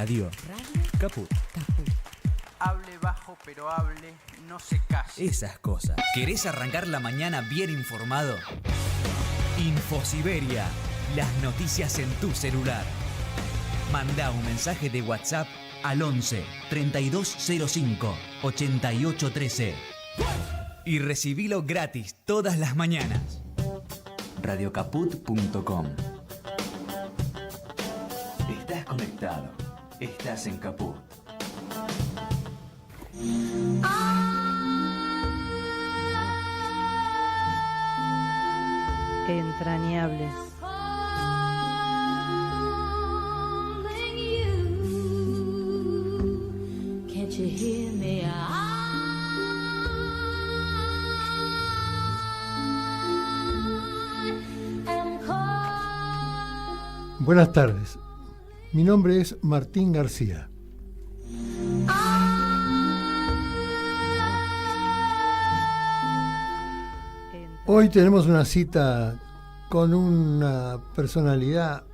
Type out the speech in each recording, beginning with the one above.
Radio. Caput. Hable bajo pero hable, no se calle. Esas cosas. ¿Querés arrancar la mañana bien informado? Infosiberia. Las noticias en tu celular. Mandá un mensaje de WhatsApp al 11 3205 8813 y recibilo gratis todas las mañanas. Radiocaput.com. Estás conectado. Estás en Caput. Entrañables. Buenas tardes. Mi nombre es Martín García. Hoy tenemos una cita con una personalidad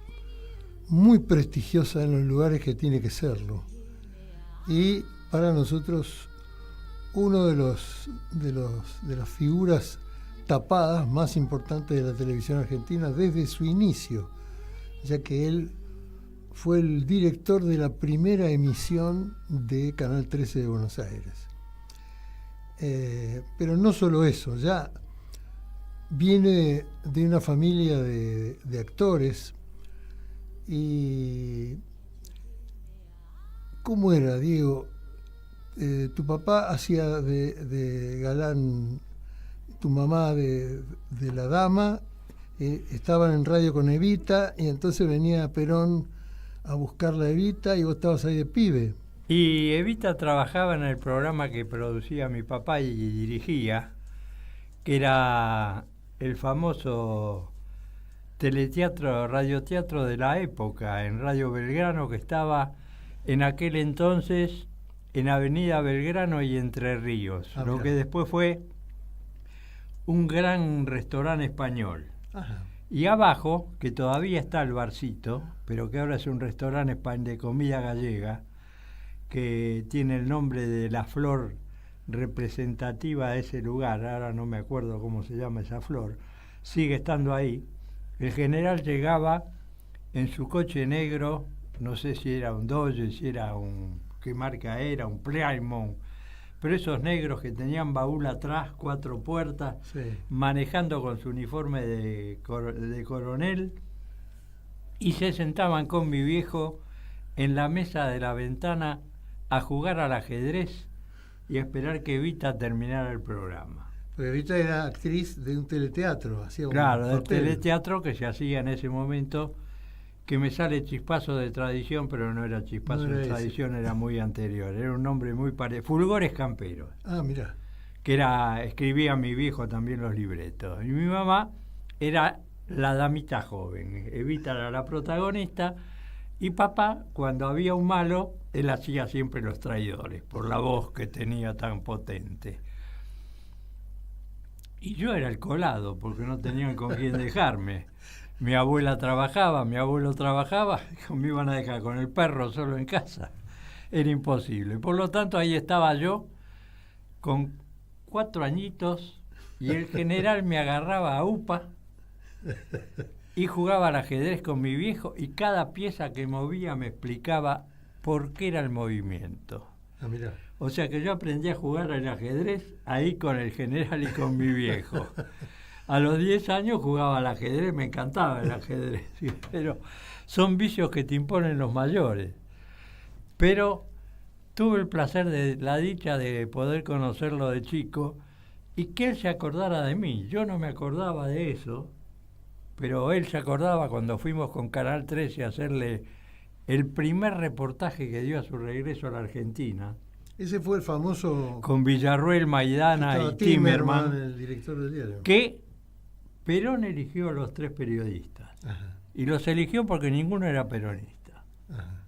muy prestigiosa en los lugares que tiene que serlo. Y para nosotros uno de las figuras tapadas más importantes de la televisión argentina desde su inicio, ya que él fue el director de la primera emisión de Canal 13 de Buenos Aires. Pero no solo eso, ya viene de una familia de actores. Y ¿cómo era, Diego? Tu papá hacía de galán, tu mamá de la dama, estaban en radio con Evita, y entonces venía Perón a buscar la Evita y vos estabas ahí de pibe. Y Evita trabajaba en el programa que producía mi papá y dirigía, que era el famoso teleteatro, radioteatro de la época, en Radio Belgrano, que estaba en aquel entonces en Avenida Belgrano y Entre Ríos, lo que después fue un gran restaurante español. Ajá. Y abajo, que todavía está el barcito, pero que ahora es un restaurante de comida gallega, que tiene el nombre de la flor representativa de ese lugar, ahora no me acuerdo cómo se llama esa flor, sigue estando ahí. El general llegaba en su coche negro, no sé si era un Dodge, si era qué marca era, un Plymouth, pero esos negros que tenían baúl atrás, 4 puertas, Sí. manejando con su uniforme de coronel, y se sentaban con mi viejo en la mesa de la ventana a jugar al ajedrez y a esperar que Evita terminara el programa. Porque Evita era actriz de un teleteatro, hacía Claro, del papel. teleteatro que se hacía en ese momento, que me sale Chispazo de Tradición, pero no era Chispazo de Tradición, era muy anterior, era un nombre muy parecido, Fulgores Camperos. Ah, mirá. Que escribía mi viejo también los libretos. Y mi mamá era la damita joven, Evita era la protagonista, y papá, cuando había un malo, él hacía siempre los traidores, por la voz que tenía tan potente. Y yo era el colado, porque no tenían con quién dejarme. Mi abuela trabajaba, mi abuelo trabajaba, me iban a dejar con el perro solo en casa. Era imposible. Por lo tanto, ahí estaba yo, con 4 añitos, y el general me agarraba a upa y jugaba al ajedrez con mi viejo, y cada pieza que movía me explicaba por qué era el movimiento. Ah, mirá. O sea que yo aprendí a jugar al ajedrez ahí con el general y con mi viejo. A los 10 años jugaba al ajedrez, me encantaba el ajedrez, pero son vicios que te imponen los mayores. Pero tuve el placer de la dicha de poder conocerlo de chico y que él se acordara de mí. Yo no me acordaba de eso, pero él se acordaba cuando fuimos con Canal 13 a hacerle el primer reportaje que dio a su regreso a la Argentina. Ese fue el famoso... Con Villarruel, Maidana y Timerman, el director del diario. Que Perón eligió a los 3 periodistas. Ajá. Y los eligió porque ninguno era peronista. Ajá.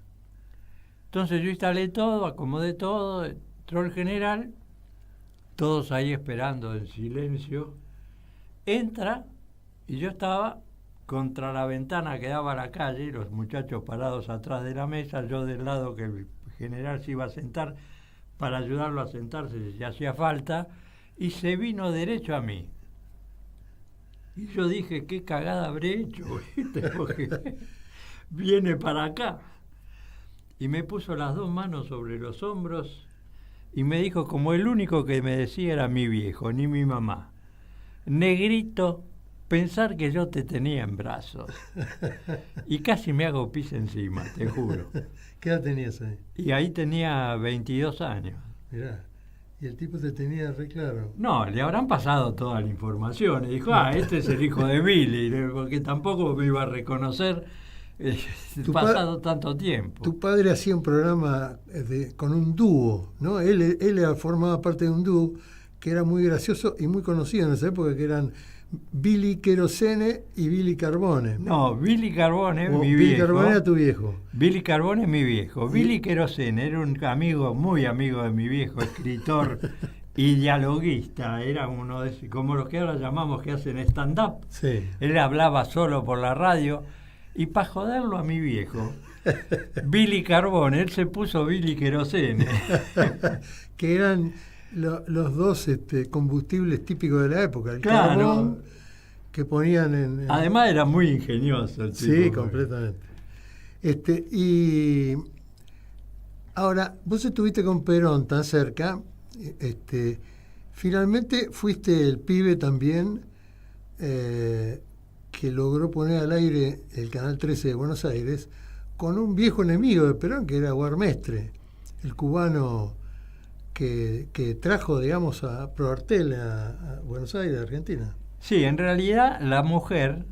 Entonces yo instalé todo, acomodé todo, entró el general, todos ahí esperando en silencio. Entra y yo estaba contra la ventana que daba a la calle, los muchachos parados atrás de la mesa, yo del lado que el general se iba a sentar para ayudarlo a sentarse si hacía falta, y se vino derecho a mí. Y yo dije, qué cagada habré hecho, ¿viste? Porque viene para acá. Y me puso las dos manos sobre los hombros y me dijo, como el único que me decía era mi viejo, ni mi mamá: negrito, pensar que yo te tenía en brazos. Y casi me hago pis encima, te juro. ¿Qué edad tenías ahí? Y ahí tenía 22 años. Mirá, y el tipo te tenía re claro. No, le habrán pasado toda la información. Y dijo, este es el hijo de Billy, porque tampoco me iba a reconocer pasado tanto tiempo. Tu padre hacía un programa con un dúo, ¿no? Él formaba parte de un dúo que era muy gracioso y muy conocido en esa época, que eran Billy Querosene y Billy Carbone. No, Billy Carbone, mi Billy viejo. Carbone era tu viejo. Billy Carbone, mi viejo. Billy Querosene era un amigo, muy amigo de mi viejo, escritor y dialoguista. Era uno de esos, como los que ahora llamamos que hacen stand-up. Sí. Él hablaba solo por la radio. Y para joderlo a mi viejo, Billy Carbone, él se puso Billy Querosene. Que eran los dos combustibles típicos de la época. El Claro. carbón que ponían en... Además era muy ingenioso el tipo. Sí, completamente. Y ahora, vos estuviste con Perón tan cerca, finalmente fuiste el pibe también que logró poner al aire el Canal 13 de Buenos Aires con un viejo enemigo de Perón, que era Guarmestre, el cubano que trajo, digamos, a Proartel a Buenos Aires, Argentina. Sí, en realidad la mujer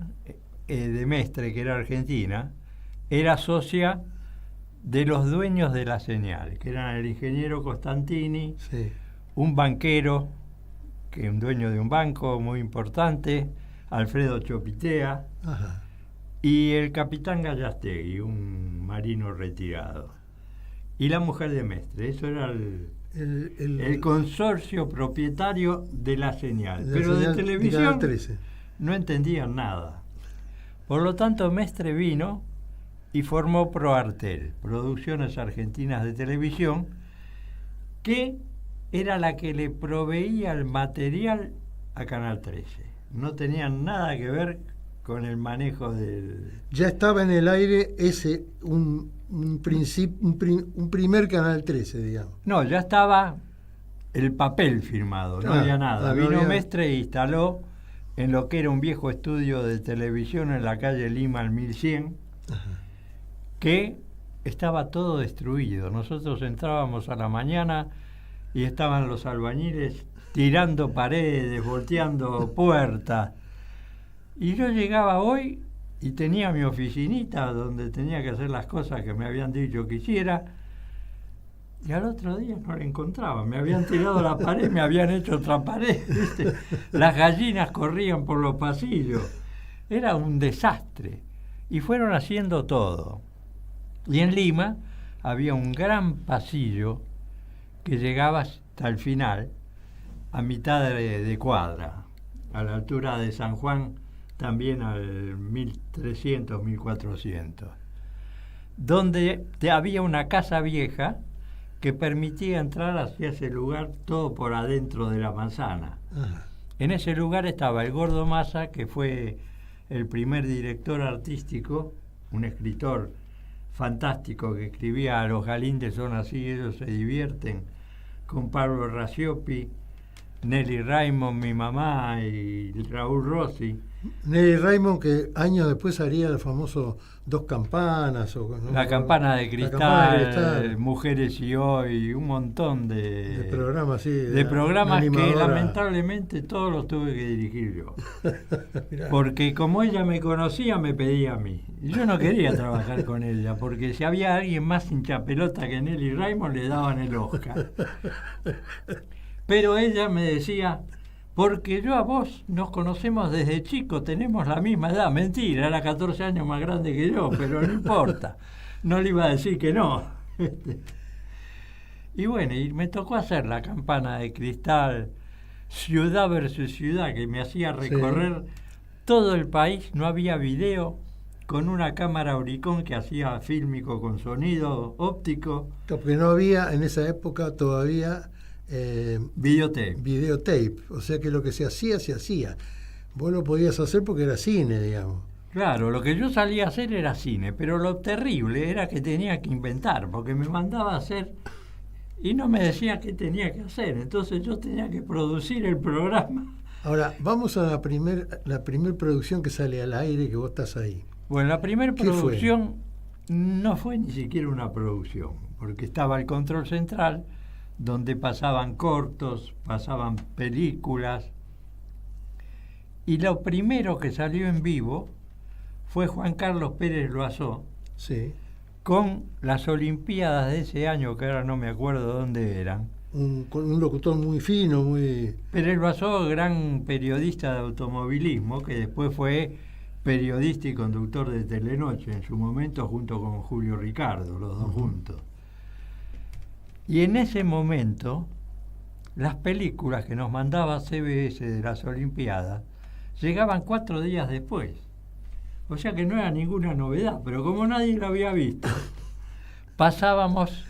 de Mestre, que era argentina, era socia de los dueños de la señal, que eran el ingeniero Costantini, Sí. un banquero, que un dueño de un banco muy importante, Alfredo Chopitea, Ajá. y el capitán Gallastegui, un marino retirado. Y la mujer de Mestre, eso era el consorcio propietario de la señal. de la Pero señal de de televisión Canal 13. no entendían nada. Por lo tanto, Mestre vino y formó Proartel, Producciones Argentinas de Televisión, que era la que le proveía el material a Canal 13. No tenían nada que ver con el manejo del... Ya estaba en el aire un primer Canal 13, digamos. No, ya estaba el papel firmado, no había nada. no Vino había... Mestre e instaló en lo que era un viejo estudio de televisión en la calle Lima al 1100, Ajá. que estaba todo destruido. Nosotros entrábamos a la mañana y estaban los albañiles tirando paredes, volteando puertas. Y yo llegaba hoy y tenía mi oficinita donde tenía que hacer las cosas que me habían dicho que hiciera, y al otro día no la encontraba. Me habían tirado la pared, me habían hecho otra pared, ¿viste? Las gallinas corrían por los pasillos. Era un desastre. Y fueron haciendo todo. Y en Lima había un gran pasillo que llegaba hasta el final, a mitad de cuadra, a la altura de San Juan, también al 1300, 1400, donde había una casa vieja que permitía entrar hacia ese lugar todo por adentro de la manzana. Ajá. En ese lugar estaba el Gordo Massa, que fue el primer director artístico, un escritor fantástico que escribía Los Galindes son así, ellos se divierten, con Pablo Raciopi, Nelly Raymond, mi mamá, y Raúl Rossi. Nelly Raymond, que años después haría el famoso Dos Campanas. ¿No? La campana de La campana de cristal, cristal. Mujeres y Hoy, un montón De programas, sí. de programas que animadora. lamentablemente todos los tuve que dirigir yo. Mirá. Porque como ella me conocía, me pedía a mí. Y yo no quería trabajar con ella, porque si había alguien más hinchapelota que Nelly Raymond, le daban el Oscar. Pero ella me decía, porque yo a vos nos conocemos desde chico, tenemos la misma edad. Mentira, era 14 años más grande que yo, pero no importa. No le iba a decir que no. Y bueno, y me tocó hacer la campana de cristal, ciudad versus ciudad, que me hacía recorrer todo el país no había video con una cámara Auricon que hacía fílmico con sonido óptico. Porque no había en esa época todavía videotape. O sea que lo que se hacía, se hacía. Vos lo podías hacer porque era cine, digamos. Claro, lo que yo salía a hacer era cine, pero lo terrible era que tenía que inventar, porque me mandaba a hacer y no me decía qué tenía que hacer. Entonces yo tenía que producir el programa. Ahora, vamos a la primer producción que sale al aire, que vos estás ahí. Bueno, la primera producción no fue ni siquiera una producción, porque estaba el control central, donde pasaban cortos, pasaban películas, y lo primero que salió en vivo fue Juan Carlos Pérez Loazó, sí, con las Olimpiadas de ese año, que ahora no me acuerdo dónde eran. Con un locutor muy fino, muy... Pérez Loazó, gran periodista de automovilismo, que después fue periodista y conductor de Telenoche en su momento, junto con Julio Ricardo, los dos juntos. Y en ese momento, las películas que nos mandaba CBS de las Olimpiadas llegaban 4 días después. O sea que no era ninguna novedad, pero como nadie lo había visto, pasábamos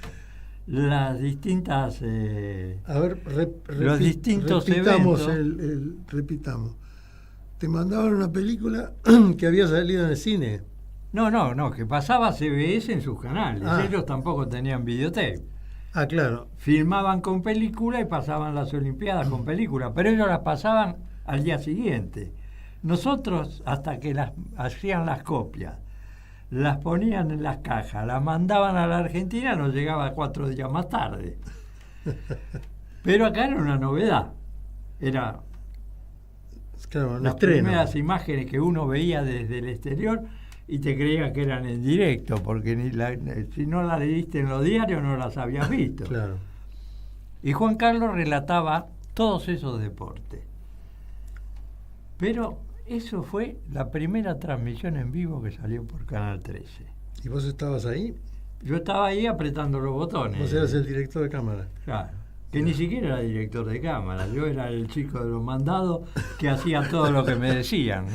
las distintas... a ver, los distintos repitamos eventos. Repitamos. Te mandaban una película que había salido en el cine. No, que pasaba CBS en sus canales. Ellos tampoco tenían videotape. Ah, claro. Filmaban con película y pasaban las Olimpiadas con película, pero ellos las pasaban al día siguiente. Nosotros, hasta que hacían las copias, las ponían en las cajas, las mandaban a la Argentina, nos llegaba 4 días más tarde. Pero acá era una novedad. Era claro, las primeras imágenes que uno veía desde el exterior y te creía que eran en directo, porque si no las leíste en los diarios no las habías visto. Claro. Y Juan Carlos relataba todos esos deportes. Pero eso fue la primera transmisión en vivo que salió por Canal 13. ¿Y vos estabas ahí? Yo estaba ahí apretando los botones. Vos eras el director de cámara. Claro. Que ni siquiera era director de cámara. Yo era el chico de los mandados que hacía todo lo que me decían.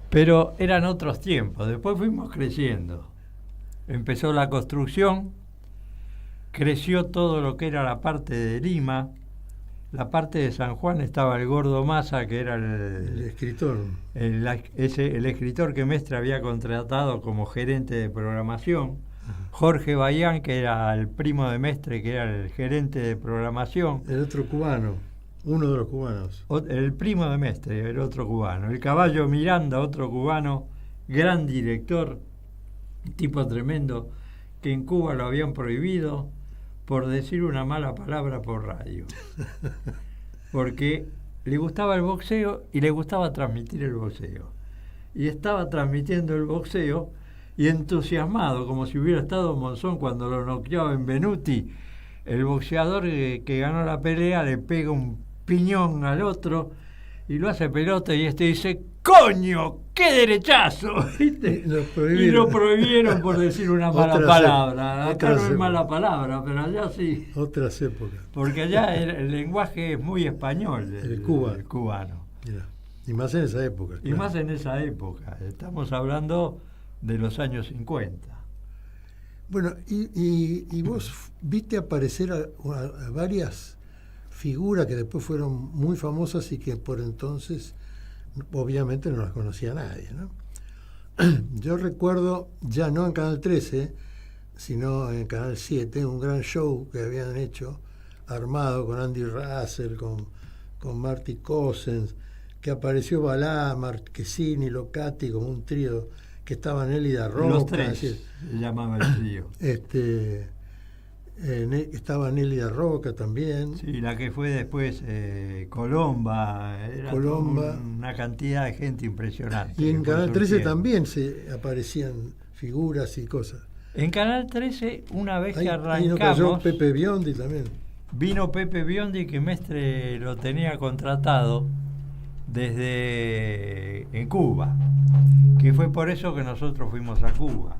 Pero eran otros tiempos. Después fuimos creciendo. Empezó la construcción. Creció todo lo que era la parte de Lima. La parte de San Juan estaba el Gordo Massa, que era el escritor. El escritor que Mestre había contratado como gerente de programación. Jorge Bayán, que era el primo de Mestre, que era el gerente de programación. El otro cubano, uno de los cubanos. El primo de Mestre, el otro cubano. El Caballo Miranda, otro cubano, gran director, tipo tremendo, que en Cuba lo habían prohibido por decir una mala palabra por radio. Porque le gustaba el boxeo y le gustaba transmitir el boxeo. Y estaba transmitiendo el boxeo y entusiasmado, como si hubiera estado Monzón cuando lo noqueaba en Benuti. El boxeador que ganó la pelea le pega un piñón al otro y lo hace pelota y dice: ¡coño! ¡Qué derechazo! ¿Viste? Y lo prohibieron por decir una mala palabra. Acá no es mala palabra, pero allá sí. Otras épocas. Porque allá el lenguaje es muy español, el cubano. Mira. Y más en esa época. Y más en esa época. Estamos hablando de los años 50. Bueno, y vos viste aparecer a varias figuras que después fueron muy famosas y que por entonces obviamente no las conocía nadie, ¿no? Yo recuerdo, ya no en Canal 13, sino en Canal 7, un gran show que habían hecho, armado con Andy Russell, con Marty Cossens, que apareció Balá, Marquesini, Locati, como un trío, que estaban él y Darroca. Los tres se llamaba el trío. Estaba Nelly Roca también. Sí, la que fue después Colomba. Era una cantidad de gente impresionante. Y en Canal 13 también se aparecían figuras y cosas. En Canal 13, una vez que arrancamos... Ahí nos cayó Pepe Biondi también. Vino Pepe Biondi, que Mestre lo tenía contratado desde en Cuba, que fue por eso que nosotros fuimos a Cuba.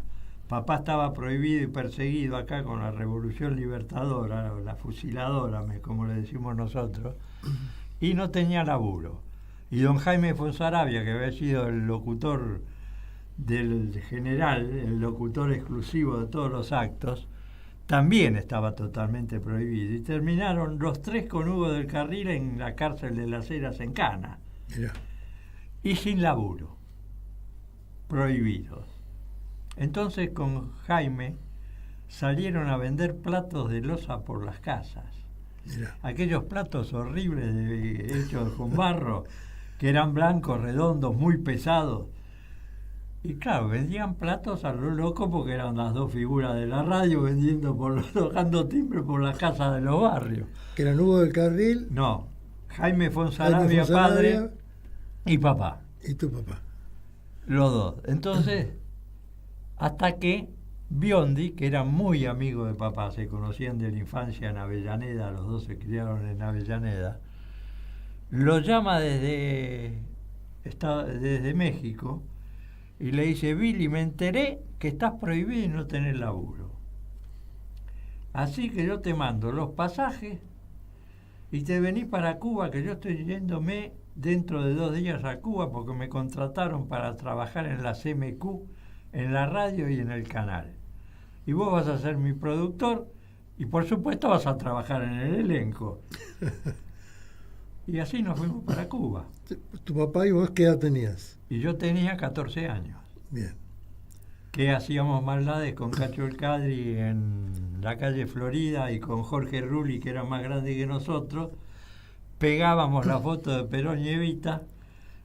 Papá estaba prohibido y perseguido acá con la Revolución Libertadora, la fusiladora, como le decimos nosotros, y no tenía laburo. Y don Jaime Fonsaravia, que había sido el locutor del general, el locutor exclusivo de todos los actos, también estaba totalmente prohibido. Y terminaron los tres con Hugo del Carril en la cárcel de Las Heras en Cana. Mirá. Y sin laburo, prohibidos. Entonces con Jaime salieron a vender platos de loza por las casas. Mirá. Aquellos platos horribles hechos con barro, que eran blancos, redondos, muy pesados. Y claro, vendían platos a lo loco porque eran las dos figuras de la radio tocando timbre por las casas de los barrios. ¿Que eran Hugo del Carril? No, Jaime Fonsaravia, padre y papá. Y tu papá. Los dos. Entonces, hasta que Biondi, que era muy amigo de papá, se conocían de la infancia en Avellaneda, los dos se criaron en Avellaneda, lo llama desde México y le dice: Billy, me enteré que estás prohibido y no tenés laburo. Así que yo te mando los pasajes y te venís para Cuba, que yo estoy yéndome dentro de 2 días a Cuba porque me contrataron para trabajar en la CMQ, en la radio y en el canal. Y vos vas a ser mi productor y por supuesto vas a trabajar en el elenco. Y así nos fuimos para Cuba. ¿Tu papá y vos qué edad tenías? Y yo tenía 14 años. Bien. Que hacíamos maldades con Cacho El Cadri en la calle Florida y con Jorge Rulli, que era más grande que nosotros. Pegábamos la foto de Perón y Evita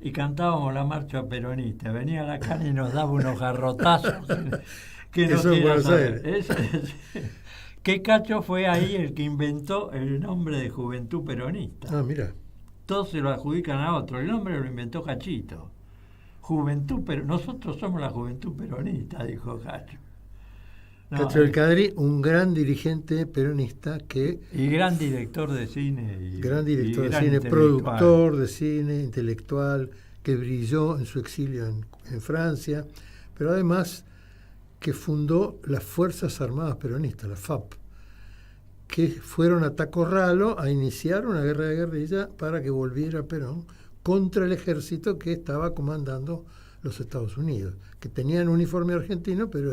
y cantábamos la marcha peronista. Venía la cana y nos daba unos garrotazos que no quiera saber. Que Cacho fue ahí el que inventó el nombre de Juventud Peronista. Ah, mira. Todos se lo adjudican a otro. El nombre lo inventó Cachito. Juventud, pero nosotros somos la Juventud Peronista, dijo Cacho. No, Cacho El Cadri, un gran dirigente peronista que... Y gran director de cine. Gran director de cine, productor de cine, intelectual, que brilló en su exilio en Francia, pero además que fundó las Fuerzas Armadas Peronistas, la FAP, que fueron a Tacorralo a iniciar una guerra de guerrilla para que volviera Perón contra el ejército que estaba comandando los Estados Unidos, que tenían uniforme argentino, pero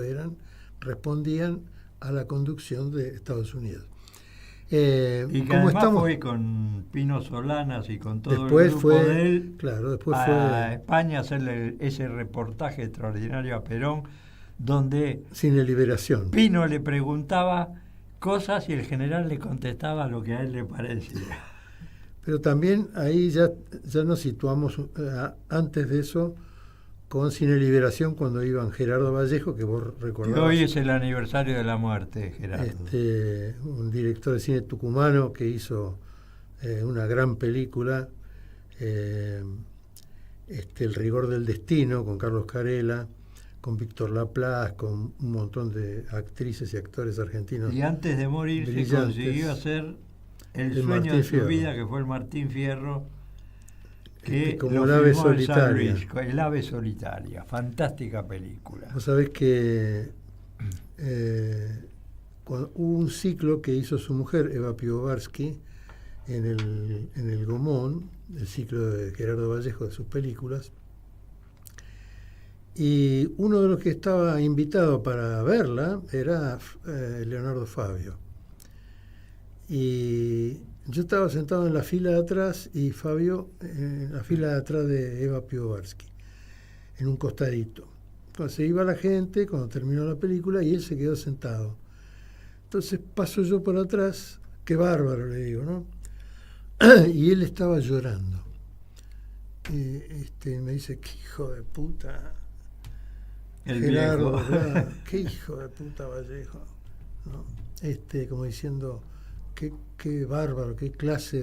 respondían a la conducción de Estados Unidos. Y que además fue con Pino Solanas y con todo después el grupo de él, claro, después a España a hacerle ese reportaje extraordinario a Perón, donde Cine Liberación. Pino le preguntaba cosas y el general le contestaba lo que a él le parecía. Pero también ahí ya nos situamos antes de eso con Cine Liberación, cuando iban Gerardo Vallejo, que vos recordás. Hoy es el aniversario de la muerte de Gerardo. Un director de cine tucumano que hizo una gran película, El rigor del destino, con Carlos Carela, con Víctor Laplace, con un montón de actrices y actores argentinos. Y antes de morir se consiguió hacer el sueño Martín de su Fierro. vida, que fue el Martín Fierro, que como lo el ave filmó en San solitaria. Luis, el ave solitaria, fantástica película. Vos sabés que hubo un ciclo que hizo su mujer, Eva Pivovarsky, en el Gomón, el ciclo de Gerardo Vallejo de sus películas, y uno de los que estaba invitado para verla era Leonardo Fabio. Y yo estaba sentado en la fila de atrás y Fabio en la fila de atrás de Eva Pivovarsky, en un costadito. Entonces se iba la gente cuando terminó la película y él se quedó sentado. Entonces paso yo por atrás, qué bárbaro, le digo, ¿no? Y él estaba llorando. Me dice, qué hijo de puta, El Gerardo, viejo. ¿verdad? Qué hijo de puta Vallejo, ¿no? Como diciendo, qué bárbaro, qué clase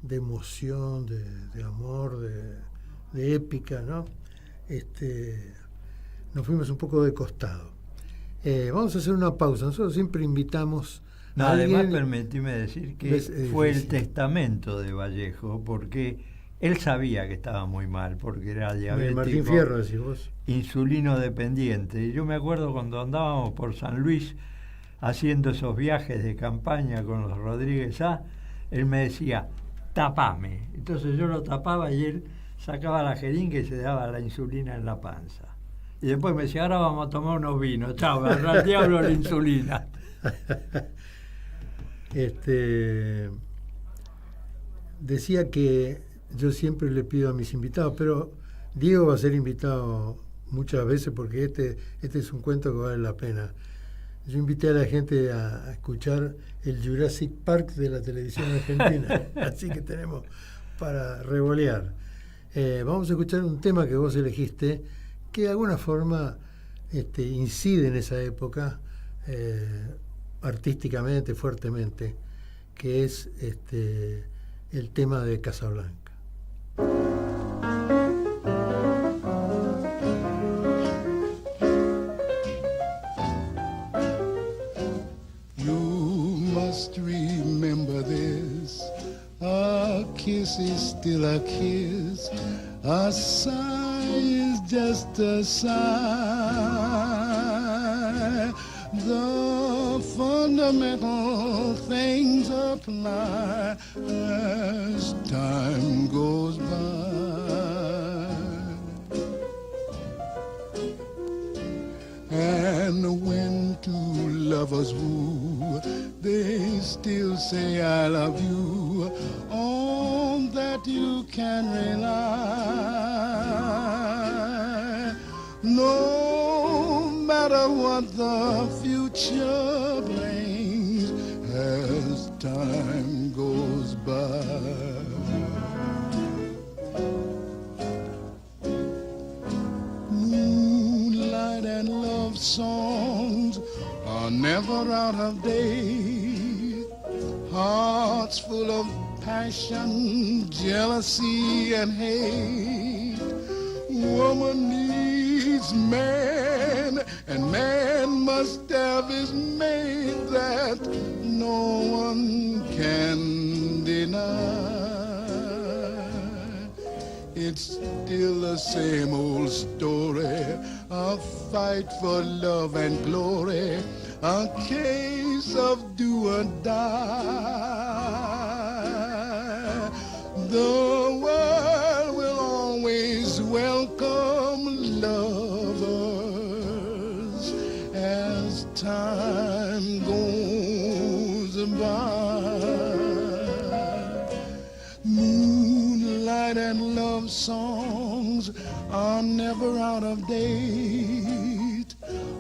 de emoción, de amor, de épica, ¿no? Nos fuimos un poco de costado. Vamos a hacer una pausa. Nosotros siempre invitamos a Además, alguien. permitime decir que fue el testamento de Vallejo, porque él sabía que estaba muy mal, porque era diabético, Martín Fierro, decís vos. insulino dependiente. Y yo me acuerdo cuando andábamos por San Luis haciendo esos viajes de campaña con los Rodríguez A, él me decía, tapame. Entonces yo lo tapaba y él sacaba la jeringa y se daba la insulina en la panza. Y después me decía, ahora vamos a tomar unos vinos. Chao, al diablo la insulina. Decía que yo siempre le pido a mis invitados, pero Diego va a ser invitado muchas veces porque este es un cuento que vale la pena. Yo invité a la gente a escuchar el Jurassic Park de la televisión argentina, así que tenemos para revolear. Vamos a escuchar un tema que vos elegiste, que de alguna forma incide en esa época, artísticamente, fuertemente, que es el tema de Casablanca. Remember this, a kiss is still a kiss, a sigh is just a sigh. The fundamental things apply as time goes by. And when two lovers woo, they still say I love you, on that you can rely. No matter what the future brings as time goes by. Moonlight and love songs are never out of date. Hearts full of passion, jealousy, and hate. Woman needs man, and man must have his mate that no one can deny. It's still the same old story, a fight for love and glory, a case of do or die. The world will always welcome lovers as time goes by. Moonlight and love songs are never out of date.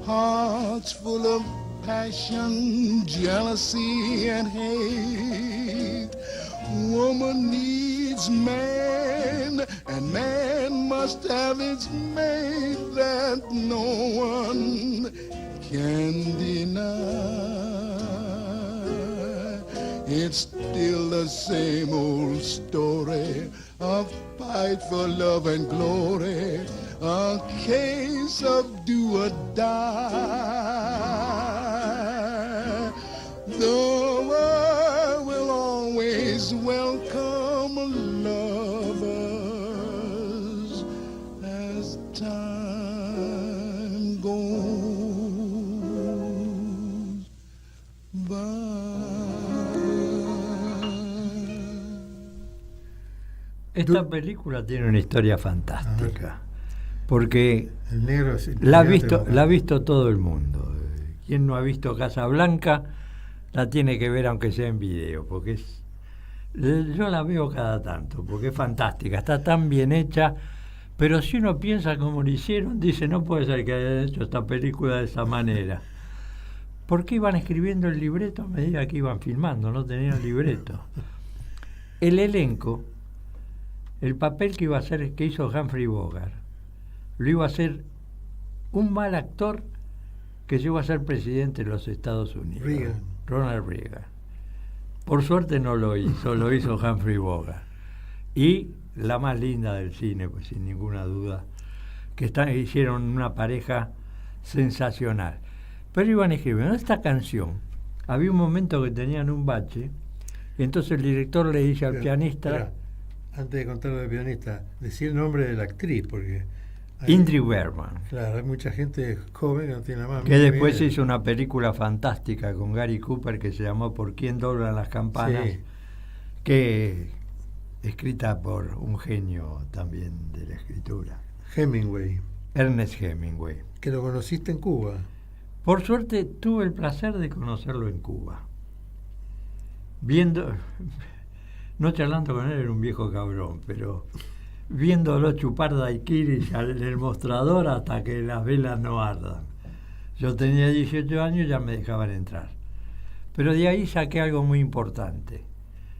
Hearts full of passion, jealousy, and hate. Woman needs man, and man must have its mate that no one can deny. It's still the same old story, a fight for love and glory, a case of do or die. The world will always welcome lovers as time goes by. Esta película tiene una historia fantástica, porque El negro es la ha visto todo el mundo. Quien no ha visto Casablanca la tiene que ver aunque sea en video, porque yo la veo cada tanto, porque es fantástica, está tan bien hecha, pero si uno piensa cómo lo hicieron, dice, no puede ser que hayan hecho esta película de esa manera. Porque iban escribiendo el libreto a medida que iban filmando, no tenían libreto. El elenco, el papel que iba a hacer, que hizo Humphrey Bogart, lo iba a hacer un mal actor que llegó a ser presidente de los Estados Unidos, Reagan. Ronald Reagan. Por suerte no lo hizo, lo hizo Humphrey Bogart. Y la más linda del cine, pues sin ninguna duda, que hicieron una pareja sensacional. Pero iban escribiendo esta canción. Había un momento que tenían un bache, y entonces el director le dice al pianista... Espera, antes de contar lo del pianista, decía el nombre de la actriz, porque... Ingrid Bergman. Claro, hay mucha gente joven que no tiene la más Que mínima después idea. hizo una película fantástica con Gary Cooper que se llamó ¿Por quién doblan las campanas? Sí. Que escrita por un genio también de la escritura, Hemingway, Ernest Hemingway. que lo conociste en Cuba. Por suerte tuve el placer de conocerlo en Cuba. No charlando con él, era un viejo cabrón, pero viéndolo chupar daiquiris en el mostrador hasta que las velas no ardan. Yo tenía 18 años y ya me dejaban entrar. Pero de ahí saqué algo muy importante.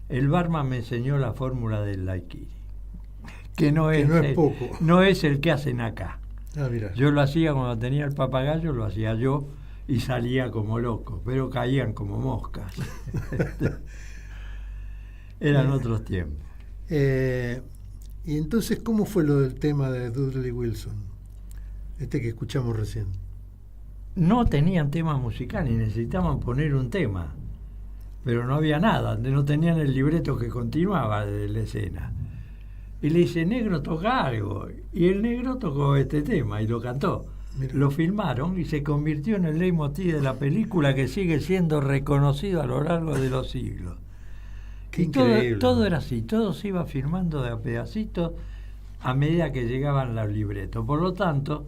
El barman me enseñó la fórmula del daiquiri, que no es poco. No es el que hacen acá. Ah, mira. Yo lo hacía cuando tenía el papagayo, lo hacía yo y salía como loco, pero caían como moscas. Eran otros tiempos. Y entonces, ¿cómo fue lo del tema de Dudley Wilson? Este que escuchamos recién. No tenían tema musical y necesitaban poner un tema, pero no había nada, no tenían el libreto que continuaba de la escena. Y le dice, negro, toca algo. Y el negro tocó este tema y lo cantó. Mira. Lo filmaron y se convirtió en el leitmotiv de la película, que sigue siendo reconocido a lo largo de los siglos. Qué Y increíble. todo era así, todo se iba filmando de a pedacitos a medida que llegaban los libretos. Por lo tanto,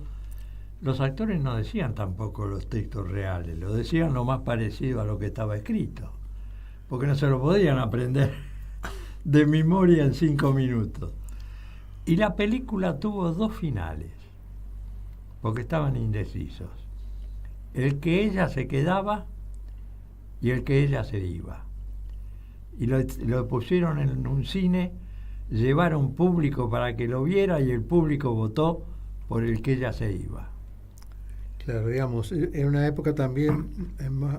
los actores no decían tampoco los textos reales, lo decían lo más parecido a lo que estaba escrito, porque no se lo podían aprender de memoria en 5 minutos. Y la película tuvo 2 finales, porque estaban indecisos. El que ella se quedaba y el que ella se iba. Y lo pusieron en un cine, llevaron público para que lo viera y el público votó por el que ella se iba. Claro, digamos, en una época también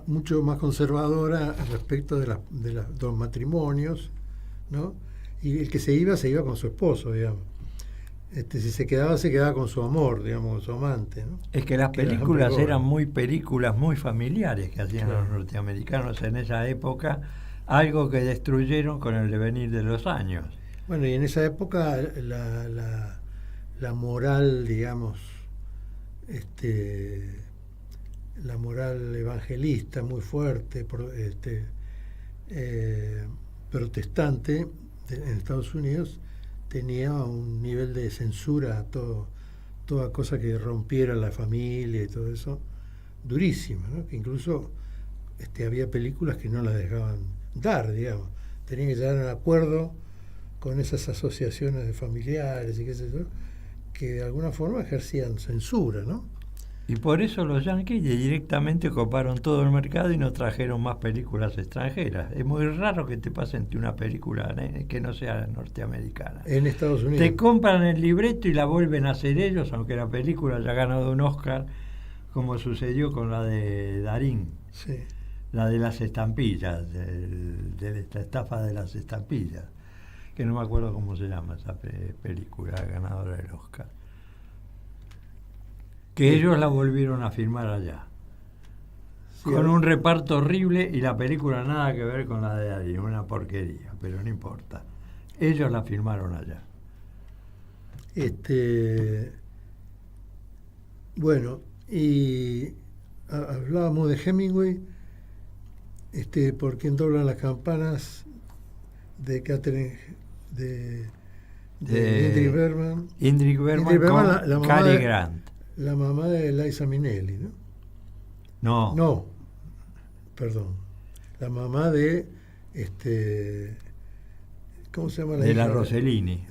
mucho más conservadora respecto de los 2 matrimonios, ¿no? Y el que se iba con su esposo, digamos. Si se quedaba con su amor, digamos, con su amante, ¿no? Es que las Que era películas Humphrey eran Bogart. películas muy familiares que hacían Claro. los norteamericanos en esa época, algo que destruyeron con el devenir de los años. Bueno, y en esa época la moral, digamos, la moral evangelista muy fuerte, protestante en Estados Unidos, tenía un nivel de censura a toda cosa que rompiera la familia y todo eso, durísima, ¿no? Que incluso había películas que no las dejaban dar, digamos. Tenían que llegar a un acuerdo con esas asociaciones de familiares y qué sé yo, que de alguna forma ejercían censura, ¿no? Y por eso los yanquis directamente coparon todo el mercado y no trajeron más películas extranjeras. Es muy raro que te pasen una película que no sea norteamericana. En Estados Unidos. Te compran el libreto y la vuelven a hacer ellos, aunque la película haya ganado un Oscar, como sucedió con la de Darín, Sí. la de las estampillas, de esta estafa de las estampillas, que no me acuerdo cómo se llama esa película ganadora del Oscar. Que ellos la volvieron a filmar allá, Sí, con un reparto horrible y la película nada que ver con la de Darín, una porquería, pero no importa. Ellos la filmaron allá. Bueno, y hablábamos de Hemingway, por quien doblan las campanas de Catherine, de Ingrid Bergman. Ingrid Bergman Ingrid Bergman, con la mamá Cary de- Grant. La mamá de Liza Minnelli, ¿no? No, No, perdón. La mamá de, ¿cómo se llama la de hija? la Rossellini.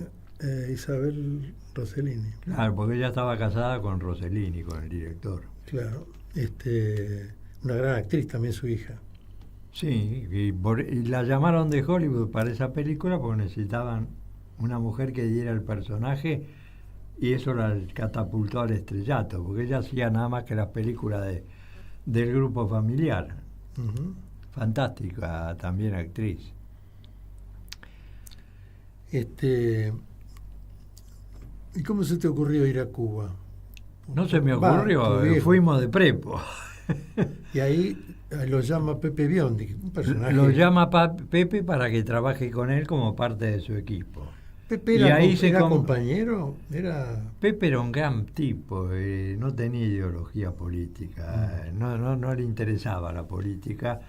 Isabel Rossellini. Claro, porque ella estaba casada con Rossellini, con el director. Claro. Una gran actriz también su hija. Sí, y la llamaron de Hollywood para esa película porque necesitaban una mujer que diera el personaje y eso la catapultó al estrellato, porque ella hacía nada más que las películas del grupo familiar. Ujú. Fantástica también actriz. ¿Y cómo se te ocurrió ir a Cuba? No se me Va, ocurrió, tu viejo. fuimos de prepo. Y ahí lo llama Pepe Biondi, un personaje. Lo llama Pepe para que trabaje con él como parte de su equipo. Pepe y era, ahí se era com- compañero, era... Pepe era un gran tipo, no tenía ideología política, no le interesaba la política,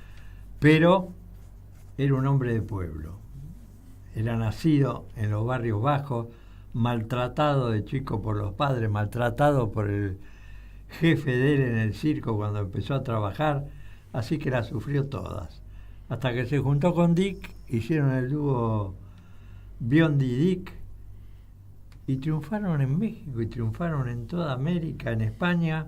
pero era un hombre de pueblo. era nacido en los barrios bajos, maltratado de chico por los padres, maltratado por el jefe de él en el circo cuando empezó a trabajar, así que las sufrió todas. Hasta que se juntó con Dick, hicieron el dúo Biondi y Dick, y triunfaron en México, y triunfaron en toda América, en España,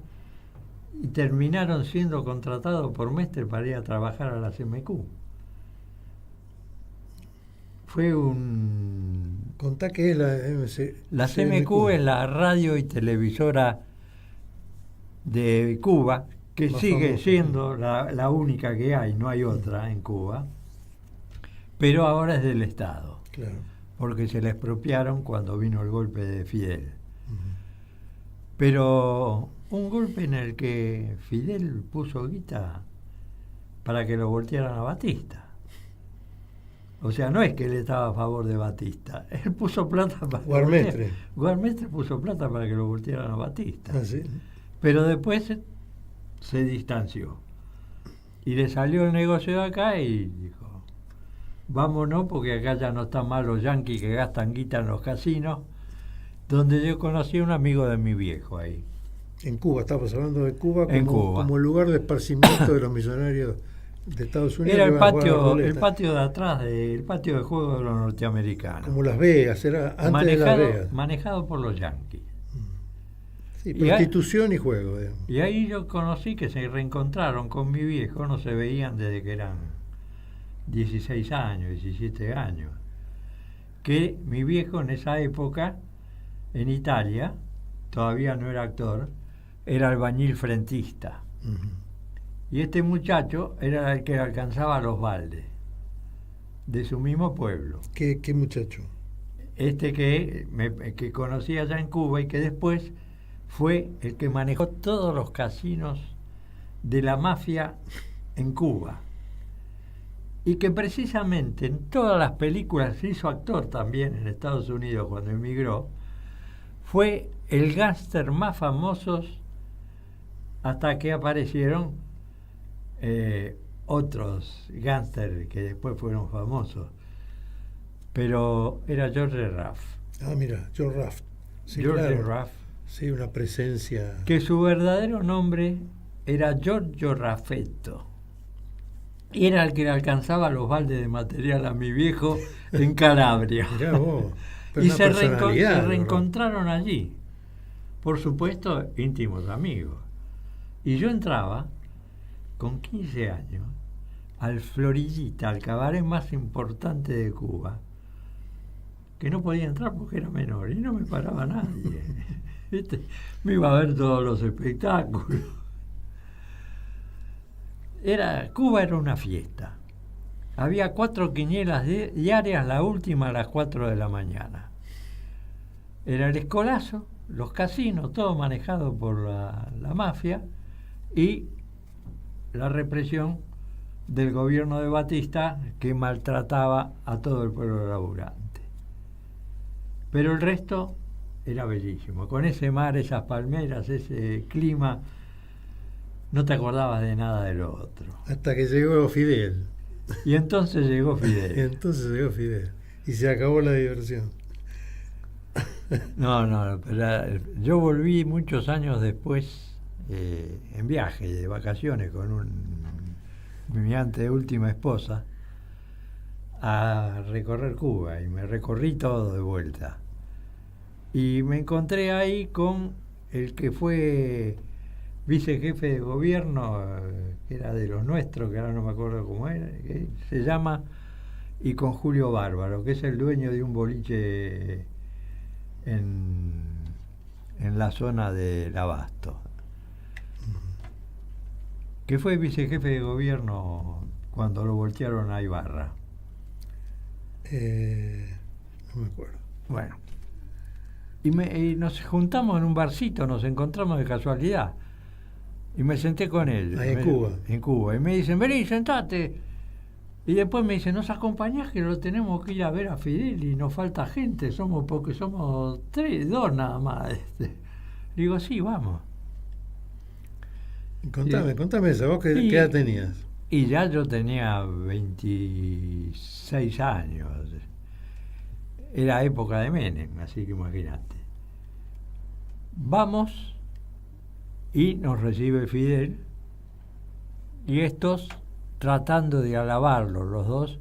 y terminaron siendo contratados por Mestre para ir a trabajar a la CMQ. Fue un... Contá qué es La CMQ es la radio y televisora de Cuba, que Más sigue famosa, siendo la única que hay, no hay otra en Cuba, pero ahora es del Estado, Claro. porque se la expropiaron cuando vino el golpe de Fidel. Pero un golpe en el que Fidel puso guita para que lo voltearan a Batista. O sea, no es que él estaba a favor de Batista, él puso plata para... Guarmestre. Guarmestre puso plata para que lo voltearan a Batista. Ah, sí. Pero después se distanció. Y le salió el negocio de acá y dijo, vámonos porque acá ya no están más los yanquis que gastan guita en los casinos, donde yo conocí a un amigo de mi viejo ahí. En Cuba, estamos hablando de Cuba En Cuba. como lugar de esparcimiento de los millonarios de Estados Unidos. Era que el van a jugar a la patio, ruleta. el patio de atrás, el patio de juego de los norteamericanos. Como Las Vegas, era antes de Las Vegas. Manejado por los yanquis. Sí, y ahí- prostitución y juego. Digamos. Y ahí yo conocí que se reencontraron con mi viejo, no se veían desde que eran 16 años, 17 años. Que mi viejo en esa época, en Italia, todavía no era actor, era albañil frentista. Ujú. Y este muchacho era el que alcanzaba los baldes de su mismo pueblo. ¿Qué muchacho? Este que conocí allá en Cuba y que después fue el que manejó todos los casinos de la mafia en Cuba. Y que precisamente en todas las películas se hizo actor también en Estados Unidos cuando emigró, fue el gángster más famoso hasta que aparecieron otros gángsters que después fueron famosos. Pero era George Raff. Ah, mira, George Raft. Sí, George claro. Raff, Sí, una presencia. que su verdadero nombre era Giorgio Raffetto. Era el que le alcanzaba los baldes de material a mi viejo en Calabria. Mirá vos. Pero Y una se personalidad, ¿no? reencontraron allí. Por supuesto, íntimos amigos. Y yo entraba con 15 años al Florillita, al cabaret más importante de Cuba, que no podía entrar porque era menor y no me paraba nadie. ¿Viste? Me iba a ver todos los espectáculos. Cuba era una fiesta. Había 4 quinielas diarias, la última a las 4 de la mañana. Era el escolazo, los casinos, todo manejado por la mafia y la represión del gobierno de Batista que maltrataba a todo el pueblo laburante. Pero el resto era bellísimo. Con ese mar, esas palmeras, ese clima, no te acordabas de nada de lo otro. Hasta que llegó Fidel. Y entonces llegó Fidel. Entonces llegó Fidel. Y se acabó la diversión. No, pero yo volví muchos años después en viaje, de vacaciones, con mi anteúltima esposa, a recorrer Cuba, y me recorrí todo de vuelta. Y me encontré ahí con el que fue vicejefe de gobierno, que era de los nuestros, que ahora no me acuerdo cómo era, que se llama, y con Julio Bárbaro, que es el dueño de un boliche en la zona del Abasto, que fue vicejefe de gobierno cuando lo voltearon a Ibarra. No me acuerdo. Bueno, y nos juntamos en un barcito, nos encontramos de casualidad, y me senté con él. Ahí en Cuba. En Cuba, y me dicen, vení, sentate. Y después me dicen, ¿nos acompañás que lo tenemos que ir a ver a Fidel y nos falta gente? Porque somos 2 nada más. Digo, sí, vamos. Contame eso, ¿vos qué edad tenías? Y ya yo tenía 26 años. Era época de Menem, así que imagínate. Vamos y nos recibe Fidel, y estos tratando de alabarlo, los dos,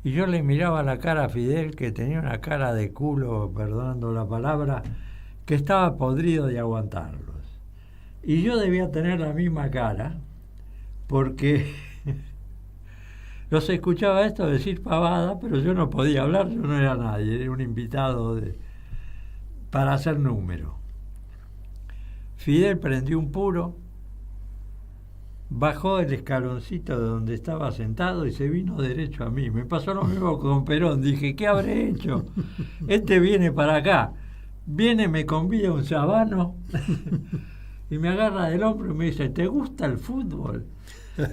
y yo le miraba la cara a Fidel, que tenía una cara de culo, perdonando la palabra, que estaba podrido de aguantarlos. Y yo debía tener la misma cara, porque los escuchaba esto decir pavada, pero yo no podía hablar, yo no era nadie, era un invitado para hacer número. Fidel prendió un puro, bajó el escaloncito de donde estaba sentado y se vino derecho a mí. Me pasó lo mismo con Perón. Dije, ¿qué habré hecho? Este viene para acá. Viene, me convida a un sabano y me agarra del hombro y me dice, ¿te gusta el fútbol?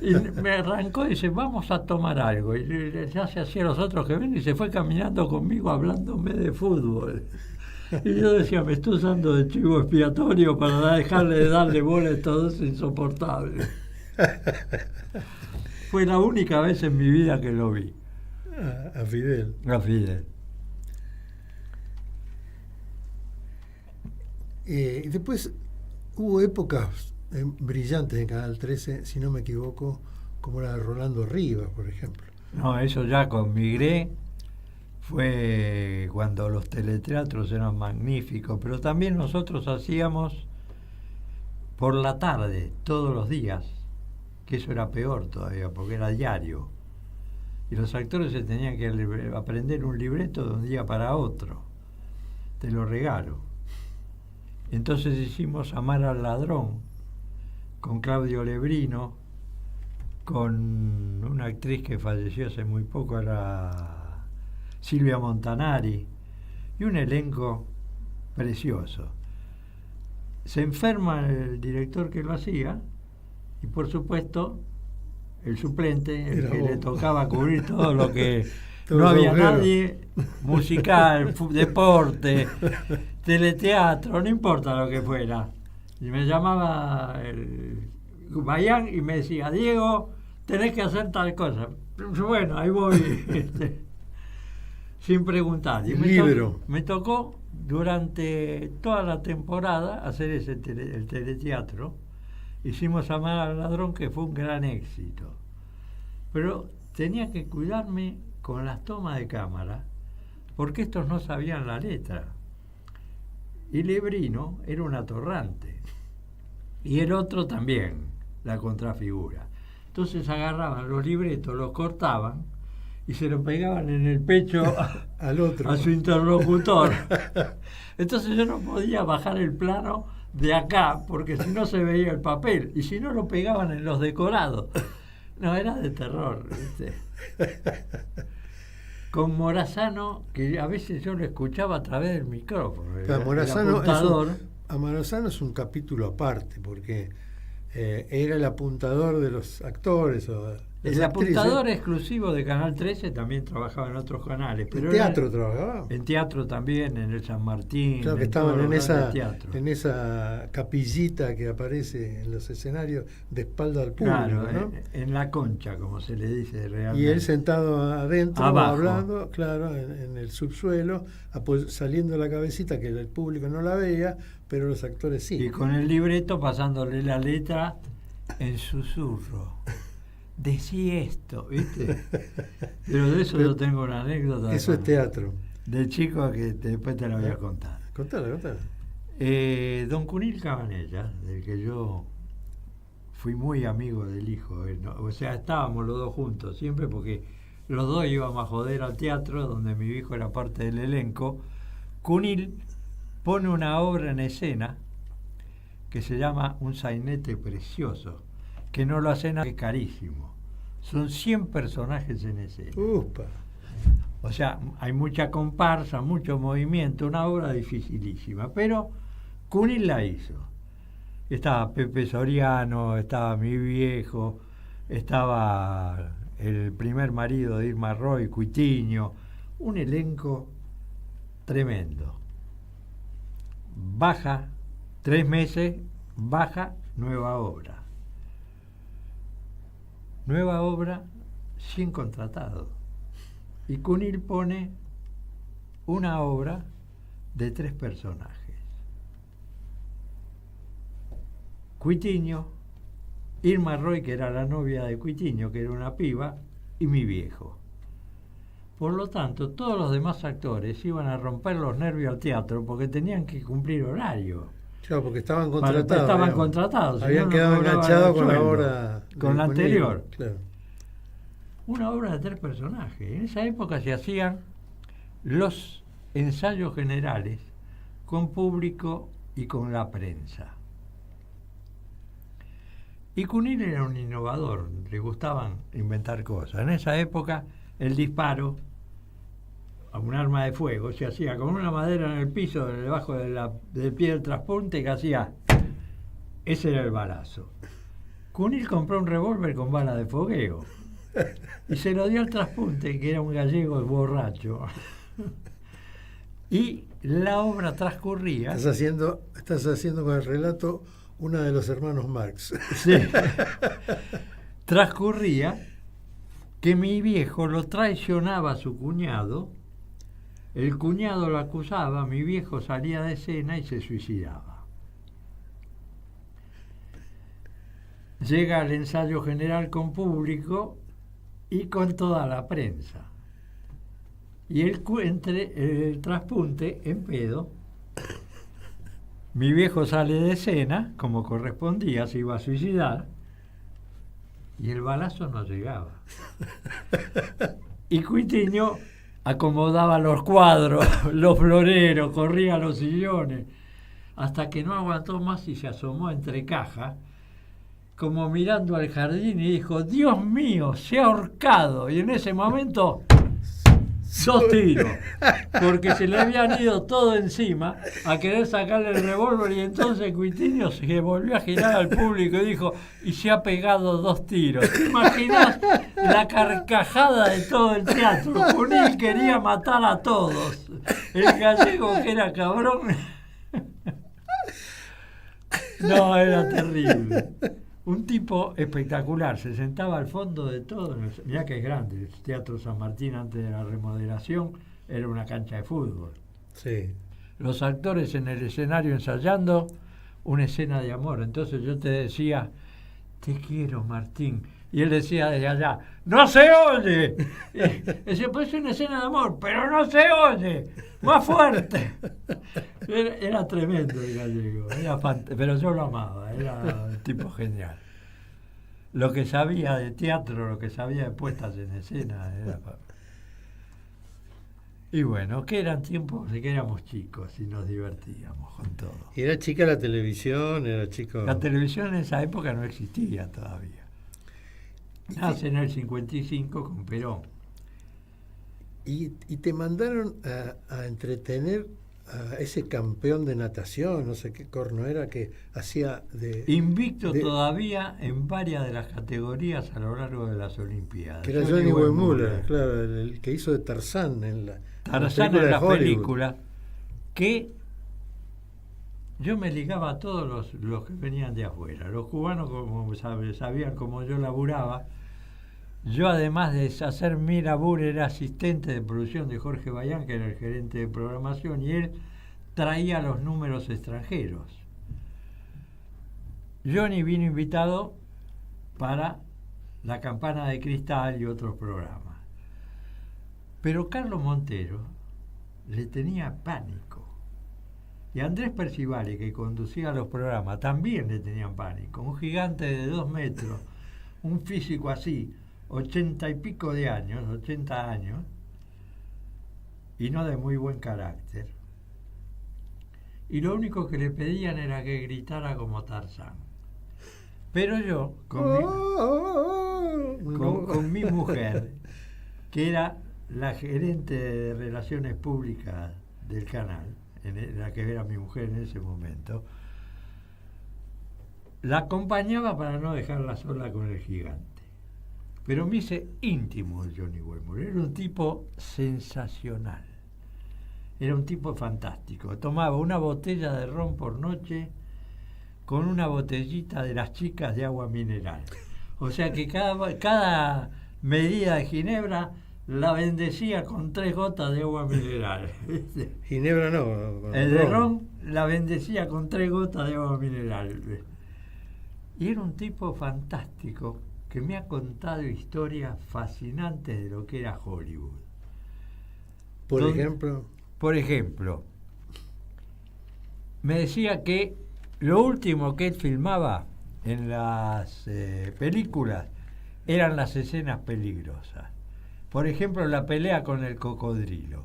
Y me arrancó y dice, vamos a tomar algo. Y se hace así a los otros que ven y se fue caminando conmigo hablándome de fútbol. Y yo decía, me estoy usando de chivo expiatorio para dejarle de darle bola a todo eso insoportable. Fue la única vez en mi vida que lo vi. A Fidel. A Fidel. Y después hubo épocas brillantes en Canal 13, si no me equivoco, como la de Rolando Rivas, por ejemplo. No, eso ya con Migré fue cuando los teleteatros eran magníficos, pero también nosotros hacíamos por la tarde, todos los días, que eso era peor todavía, porque era diario. Y los actores se tenían que aprender un libreto de un día para otro. Te lo regalo. Entonces hicimos Amar al ladrón, con Claudio Lebrino, con una actriz que falleció hace muy poco, era Silvia Montanari, y un elenco precioso. Se enferma el director que lo hacía, y por supuesto el suplente, el que le tocaba cubrir todo lo que no había nadie, musical, deporte, teleteatro, no importa lo que fuera. Y me llamaba el Bayán y me decía, Diego, tenés que hacer tal cosa. Bueno, ahí voy, sin preguntar. Y me tocó durante toda la temporada hacer el teleteatro. Hicimos Amar al ladrón, que fue un gran éxito. Pero tenía que cuidarme con las tomas de cámara, porque estos no sabían la letra. Y Lebrino era un atorrante. Y el otro también, la contrafigura. Entonces agarraban los libretos, los cortaban y se los pegaban en el pecho al otro, a su interlocutor. Entonces yo no podía bajar el plano de acá, porque si no se veía el papel, y si no lo pegaban en los decorados. No, era de terror, ¿viste? Con Morazano, que a veces yo lo escuchaba a través del micrófono. Morazano es un capítulo aparte, porque era el apuntador de los actores. El apuntador exclusivo de Canal 13, también trabajaba en otros canales. Pero ¿En teatro trabajaba? En teatro también, en el San Martín. Claro, que estaban en esa capillita que aparece en los escenarios de espalda al público. Claro, ¿no? en la concha, como se le dice realmente. Y él sentado adentro, abajo, hablando, claro, en el subsuelo, saliendo la cabecita, que el público no la veía, pero los actores sí. Y con el libreto pasándole la letra en susurro. Decí esto, ¿viste? Pero de eso yo tengo una anécdota. Eso es teatro. De chico que después te la voy a contar. Contala. Don Cunil Cabanella, del que yo fui muy amigo del hijo, ¿no? O sea, estábamos los dos juntos siempre, porque los dos íbamos a joder al teatro, donde mi hijo era parte del elenco. Cunil pone una obra en escena que se llama Un sainete precioso, que no lo hacen, es carísimo. Son 100 personajes en escena. Upa. O sea, hay mucha comparsa, mucho movimiento, una obra dificilísima, pero Cunil la hizo. Estaba Pepe Soriano, estaba mi viejo, estaba el primer marido de Irma Roy, Cuitiño, un elenco tremendo. Baja, 3 meses, baja, nueva obra. Nueva obra, 100 contratados. Y Cunil pone una obra de 3 personajes: Cuitiño, Irma Roy, que era la novia de Cuitiño, que era una piba, y mi viejo. Por lo tanto, todos los demás actores iban a romper los nervios al teatro porque tenían que cumplir horario. Claro, porque estaban contratados. Estaban contratados. Habían quedado enganchados con la obra. Con la anterior. Claro. Una obra de 3 personajes. En esa época se hacían los ensayos generales con público y con la prensa. Y Cunil era un innovador, le gustaban inventar cosas. En esa época el disparo a un arma de fuego se hacía con una madera en el piso, debajo del pie del traspunte, que hacía, ese era el balazo. Cunil compró un revólver con bala de fogueo y se lo dio al traspunte, que era un gallego borracho. Y la obra transcurría. Estás haciendo con el relato una de los hermanos Marx. Sí. Transcurría que mi viejo lo traicionaba a su cuñado, el cuñado lo acusaba, mi viejo salía de escena y se suicidaba. Llega al ensayo general con público y con toda la prensa. Y el traspunte en pedo. Mi viejo sale de escena, como correspondía, se iba a suicidar, y el balazo no llegaba. Y Cuitiño acomodaba los cuadros, los floreros, corría los sillones, hasta que no aguantó más y se asomó entre cajas, como mirando al jardín, y dijo: Dios mío, se ha ahorcado. Y en ese momento, 2 tiros, porque se le habían ido todo encima a querer sacarle el revólver, y entonces Cuitiño se volvió a girar al público y dijo: y se ha pegado 2 tiros. ¿Te imaginas la carcajada de todo el teatro? Cunil quería matar a todos. El gallego, que era cabrón. No, era terrible. Un tipo espectacular, se sentaba al fondo de todo. Mirá que es grande, el Teatro San Martín antes de la remodelación era una cancha de fútbol. Sí. Los actores en el escenario ensayando una escena de amor. Entonces yo te decía: te quiero, Martín. Y él decía desde allá: ¡no se oye! Y decía: pues es una escena de amor, pero no se oye, más fuerte. Era tremendo el gallego, pero yo lo amaba, era un tipo genial. Lo que sabía de teatro, lo que sabía de puestas en escena. Y bueno, que eran tiempos de que éramos chicos y nos divertíamos con todo. ¿Y era chica la televisión? ¿Era chico? La televisión en esa época no existía todavía. Nace en el 55 con Perón. ¿Y te mandaron a entretener a ese campeón de natación, no sé qué corno era, que hacía de... Invicto todavía en varias de las categorías a lo largo de las Olimpiadas. Que era Johnny Weissmuller, claro, el que hizo de Tarzán en la película, que yo me ligaba a todos los que venían de afuera. Los cubanos, como sabían cómo yo laburaba. Yo, además de hacer mi labor, era asistente de producción de Jorge Bayán, que era el gerente de programación, y él traía los números extranjeros. Johnny vino invitado para La Campana de Cristal y otros programas. Pero Carlos Montero le tenía pánico. Y Andrés Percivale, que conducía los programas, también le tenían pánico. Un gigante de 2 metros, un físico así, 80 y pico de años, 80 años, y no de muy buen carácter. Y lo único que le pedían era que gritara como Tarzán. Pero yo, con mi mujer, que era la gerente de Relaciones Públicas del canal, la que era mi mujer en ese momento, la acompañaba para no dejarla sola con el gigante. Pero me hice íntimo de Johnny Weissmuller. Era un tipo sensacional. Era un tipo fantástico. Tomaba una botella de ron por noche con una botellita de las chicas de agua mineral. O sea que cada medida de ginebra la bendecía con 3 gotas de agua mineral. Ginebra no. con El de ron la bendecía con 3 gotas de agua mineral. Y era un tipo fantástico que me ha contado historias fascinantes de lo que era Hollywood. Por ejemplo. Por ejemplo, me decía que lo último que él filmaba en las películas eran las escenas peligrosas. Por ejemplo, la pelea con el cocodrilo.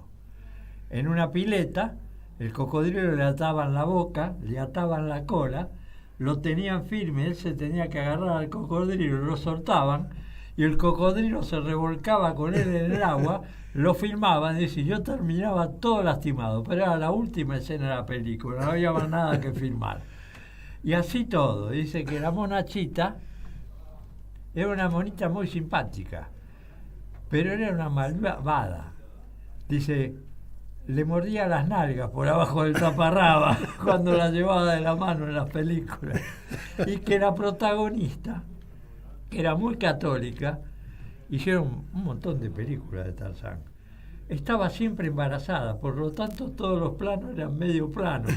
En una pileta, el cocodrilo le ataban la boca, le ataban la cola, lo tenían firme, él se tenía que agarrar al cocodrilo, lo soltaban, y el cocodrilo se revolcaba con él en el agua, lo filmaban, y decía, yo terminaba todo lastimado, pero era la última escena de la película, no había más nada que filmar. Y así todo, dice que la monachita era una monita muy simpática, pero era una malvada. Dice, le mordía las nalgas por abajo del taparraba cuando la llevaba de la mano en las películas. Y que la protagonista, que era muy católica, hicieron un montón de películas de Tarzán. Estaba siempre embarazada, por lo tanto todos los planos eran medio planos.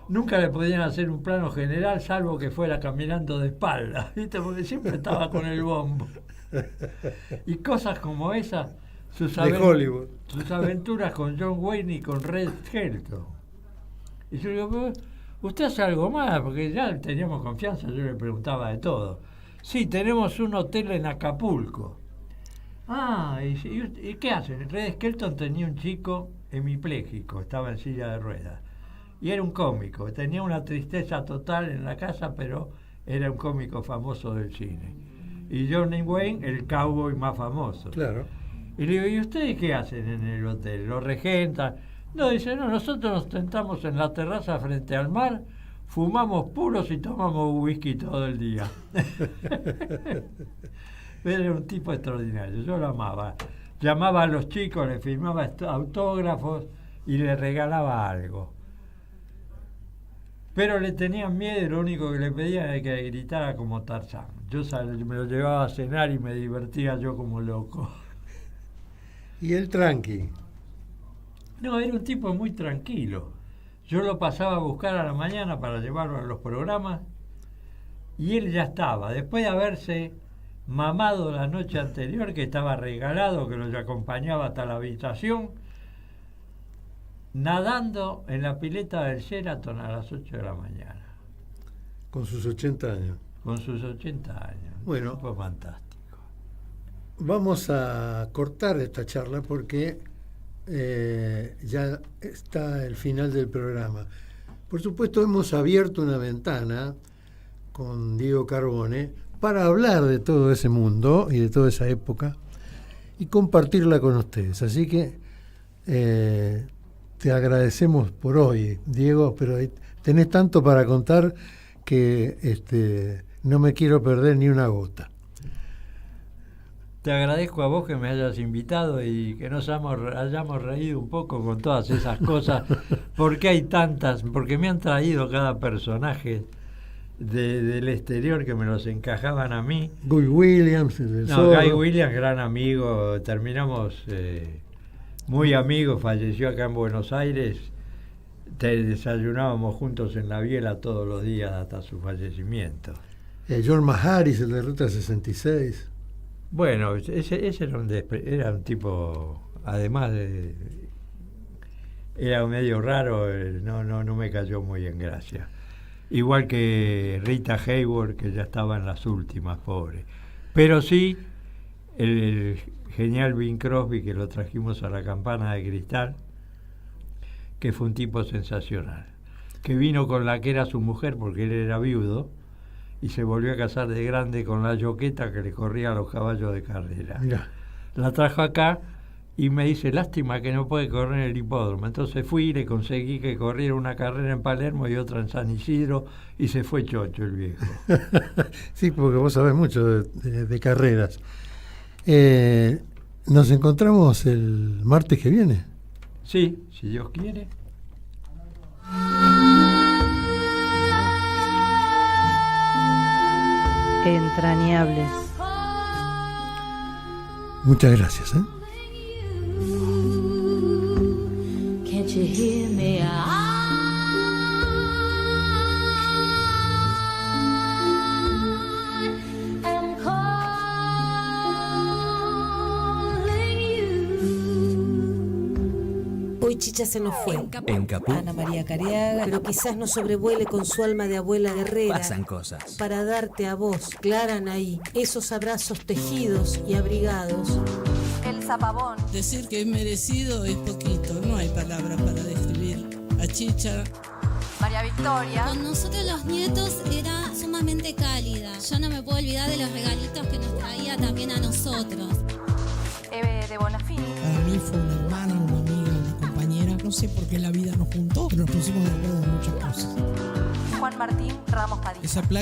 Nunca le podían hacer un plano general, salvo que fuera caminando de espalda, ¿viste? Porque siempre estaba con el bombo. Y cosas como esas, sus aventuras con John Wayne y con Red Skelton. Y yo digo, ¿usted hace algo más? Porque ya teníamos confianza, yo le preguntaba de todo. Sí, tenemos un hotel en Acapulco. Ah, ¿y qué hacen? Red Skelton tenía un chico hemipléjico, estaba en silla de ruedas. Y era un cómico, tenía una tristeza total en la casa, pero era un cómico famoso del cine. Y Johnny Wayne, el cowboy más famoso. Claro. Y le digo, ¿y ustedes qué hacen en el hotel? ¿Lo regentan? No, dice, no, nosotros nos sentamos en la terraza frente al mar, fumamos puros y tomamos whisky todo el día. Era un tipo extraordinario, yo lo amaba. Llamaba a los chicos, le firmaba autógrafos y le regalaba algo. Pero le tenían miedo y lo único que le pedían era que gritara como Tarzán. Yo me lo llevaba a cenar y me divertía yo como loco. ¿Y el tranqui? No, era un tipo muy tranquilo. Yo lo pasaba a buscar a la mañana para llevarlo a los programas y él ya estaba. Después de haberse mamado la noche anterior, que estaba regalado, que los acompañaba hasta la habitación, nadando en la pileta del Sheraton a las 8 de la mañana. Con sus 80 años. Con sus 80 años. Bueno, fue fantástico. Vamos a cortar esta charla porque ya está el final del programa. Por supuesto, hemos abierto una ventana con Diego Carbone para hablar de todo ese mundo y de toda esa época y compartirla con ustedes. Así que te agradecemos por hoy, Diego, pero tenés tanto para contar que no me quiero perder ni una gota. Te agradezco a vos que me hayas invitado y que nos hayamos reído un poco con todas esas cosas, porque hay tantas, porque me han traído cada personaje del exterior que me los encajaban a mí. Guy Williams, Guy Williams, gran amigo, terminamos muy amigos, falleció acá en Buenos Aires, desayunábamos juntos en la biela todos los días hasta su fallecimiento. John Maharis, el de Ruta 66. Bueno, ese era un tipo, además era medio raro, no me cayó muy en gracia. Igual que Rita Hayworth, que ya estaba en las últimas, pobre. Pero sí, el genial Bing Crosby, que lo trajimos a la Campana de Cristal, que fue un tipo sensacional, que vino con la que era su mujer, porque él era viudo, y se volvió a casar de grande con la yoqueta que le corría a los caballos de carrera. Mirá. La trajo acá y me dice, lástima que no puede correr en el hipódromo. Entonces fui y le conseguí que corriera una carrera en Palermo y otra en San Isidro, y se fue chocho el viejo. Sí, porque vos sabés mucho de carreras. ¿Nos encontramos el martes que viene? Sí, si Dios quiere. Entrañables. Muchas gracias. Would you hear me out? I'm calling you. Hoy Chicha se nos fue. En Capú Ana María Cariaga, pero quizás nos sobrevuele con su alma de abuela guerrera. pasan cosas. Para darte a vos, Clara Anaí, esos abrazos tejidos y abrigados. El Zapabón. Decir que es merecido es poquito, no hay palabras para describir a Chicha. María Victoria. Con nosotros los nietos era sumamente cálida. Yo no me puedo olvidar de los regalitos que nos traía también a nosotros. Eve de Bonafini. Para mí fue una hermana, una amiga, una compañera. No sé por qué la vida nos juntó, pero nos pusimos de acuerdo en muchas cosas. Juan Martín Ramos Padilla. Esa placa